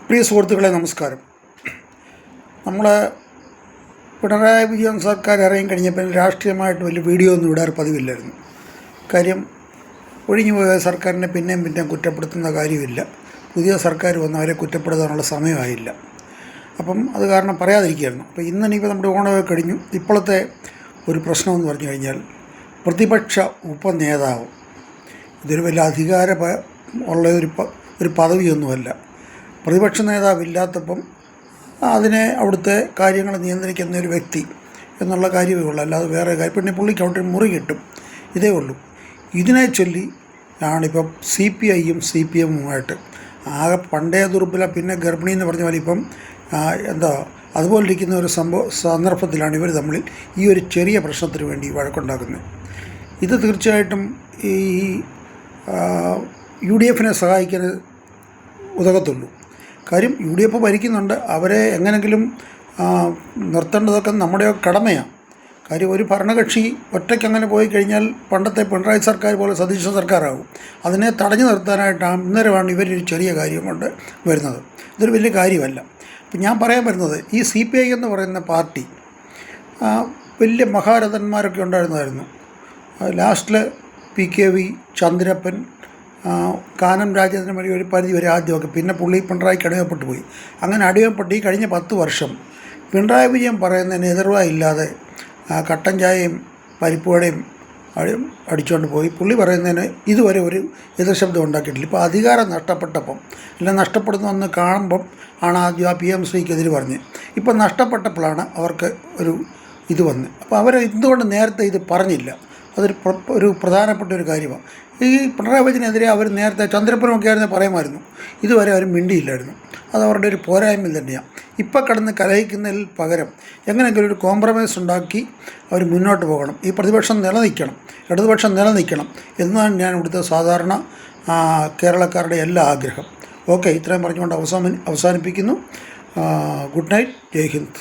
പ്രിയ സുഹൃത്തുക്കളെ നമസ്കാരം. നമ്മളെ പിണറായി വിജയൻ സർക്കാർ ഇറങ്ങി കഴിഞ്ഞപ്പോൾ രാഷ്ട്രീയമായിട്ട് വലിയ വീഡിയോ ഒന്നും ഇടാറ് പതിവില്ലായിരുന്നു. കാര്യം ഒഴിഞ്ഞുപോയ സർക്കാരിനെ പിന്നെയും കുറ്റപ്പെടുത്തുന്ന കാര്യമില്ല. പുതിയ സർക്കാർ വന്ന് അവരെ കുറ്റപ്പെടുത്താനുള്ള സമയമായില്ല. അപ്പം അത് കാരണം പറയാതിരിക്കുകയായിരുന്നു. അപ്പോൾ ഇന്നിപ്പോൾ നമ്മുടെ ഓണമൊക്കെ കഴിഞ്ഞു. ഇപ്പോഴത്തെ ഒരു പ്രശ്നമെന്ന് പറഞ്ഞു കഴിഞ്ഞാൽ പ്രതിപക്ഷ ഉപനേതാവ് ഇതൊരു വലിയ ഉള്ള ഒരു പദവിയൊന്നുമല്ല. പ്രതിപക്ഷ നേതാവില്ലാത്തപ്പം അതിനെ അവിടുത്തെ കാര്യങ്ങൾ നിയന്ത്രിക്കുന്ന ഒരു വ്യക്തി എന്നുള്ള കാര്യമേ ഉള്ളൂ. അല്ലാതെ വേറെ കാര്യം പിന്നെ പുള്ളിക്ക് അവിടെ മുറി കിട്ടും, ഇതേ ഉള്ളൂ. ഇതിനെ ചൊല്ലി ആണിപ്പം CPIയും CPMുമായിട്ട് ആകെ പണ്ടേ ദുർബല പിന്നെ ഗർഭിണി എന്ന് പറഞ്ഞ പോലെ ഇപ്പം അതുപോലിരിക്കുന്ന ഒരു സന്ദർഭത്തിലാണ് ഇവർ തമ്മിൽ ഈ ഒരു ചെറിയ പ്രശ്നത്തിന് വേണ്ടി വഴക്കുണ്ടാക്കുന്നത്. ഇത് തീർച്ചയായിട്ടും ഈ UDFനെ സഹായിക്കാൻ ഉതകത്തുള്ളൂ. കാര്യം UDF ഭരിക്കുന്നുണ്ട്, അവരെ എങ്ങനെങ്കിലും നിർത്തേണ്ടതൊക്കെ നമ്മുടെ കടമയാണ്. കാര്യം ഒരു ഭരണകക്ഷി ഒറ്റയ്ക്ക് അങ്ങനെ പോയി കഴിഞ്ഞാൽ പണ്ടത്തെ പിണറായി സർക്കാർ പോലെ സതീശ സർക്കാരാകും. അതിനെ തടഞ്ഞു നിർത്താനായിട്ടാണ് അന്നേരമാണ് ഇവരൊരു ചെറിയ കാര്യം കൊണ്ട് വരുന്നത്. ഇതൊരു വലിയ കാര്യമല്ല. ഇപ്പം ഞാൻ പറയാൻ വരുന്നത് ഈ CPI എന്ന് പറയുന്ന പാർട്ടി വലിയ മഹാരഥന്മാരൊക്കെ ഉണ്ടായിരുന്നതായിരുന്നു. ലാസ്റ്റിൽ PKV, ചന്ദ്രപ്പൻ, കാനം രാജേന്ദ്രൻ വഴി ഒരു പരിധി വരെ ആദ്യമൊക്കെ, പിന്നെ പുള്ളി പിണറായിക്ക് അടിമപ്പെട്ടു പോയി. അങ്ങനെ അടിമപ്പെട്ട് ഈ കഴിഞ്ഞ 10 വർഷം പിണറായി വിജയൻ പറയുന്നതിന് എതിർവായില്ലാതെ കട്ടൻ ചായയും പരിപ്പുവടയും അടിച്ചുകൊണ്ട് പോയി. പുള്ളി പറയുന്നതിന് ഇതുവരെ ഒരു എതിർശബ്ദം ഉണ്ടാക്കിയിട്ടില്ല. ഇപ്പോൾ അധികാരം നഷ്ടപ്പെട്ടപ്പം അല്ല നഷ്ടപ്പെടുന്നതെന്ന് കാണുമ്പം ആണ് ആദ്യം PMCക്ക് എതിര് പറഞ്ഞത്. ഇപ്പം നഷ്ടപ്പെട്ടപ്പോഴാണ് അവർക്ക് ഒരു ഇത് വന്നത്. അപ്പോൾ അവർ എന്തുകൊണ്ട് നേരത്തെ ഇത് പറഞ്ഞില്ല? അതൊരു പ്രധാനപ്പെട്ട ഒരു കാര്യമാണ്. ഈ പിണറായി വിജയനെതിരെ അവർ നേരത്തെ ചന്ദ്രപ്പനൊക്കെ ആയിരുന്നു പറയുമായിരുന്നു. ഇതുവരെ അവർ മിണ്ടിയില്ലായിരുന്നു. അത് അവരുടെ ഒരു പോരായ്മ തന്നെയാണ്. ഇപ്പം കിടന്ന് കലഹിക്കുന്നതിൽ പകരം എങ്ങനെയെങ്കിലും ഒരു കോംപ്രമൈസ് ഉണ്ടാക്കി അവർ മുന്നോട്ട് പോകണം. ഈ പ്രതിപക്ഷം നിലനിൽക്കണം, ഇടതുപക്ഷം നിലനിൽക്കണം എന്നാണ് ഞാൻ ഇവിടുത്തെ സാധാരണ കേരളക്കാരുടെ എല്ലാ ആഗ്രഹം. ഓക്കെ, ഇത്രയും പറഞ്ഞുകൊണ്ട് അവസാനിപ്പിക്കുന്നു. ഗുഡ് നൈറ്റ്, ജയ് ഹിന്ദ്.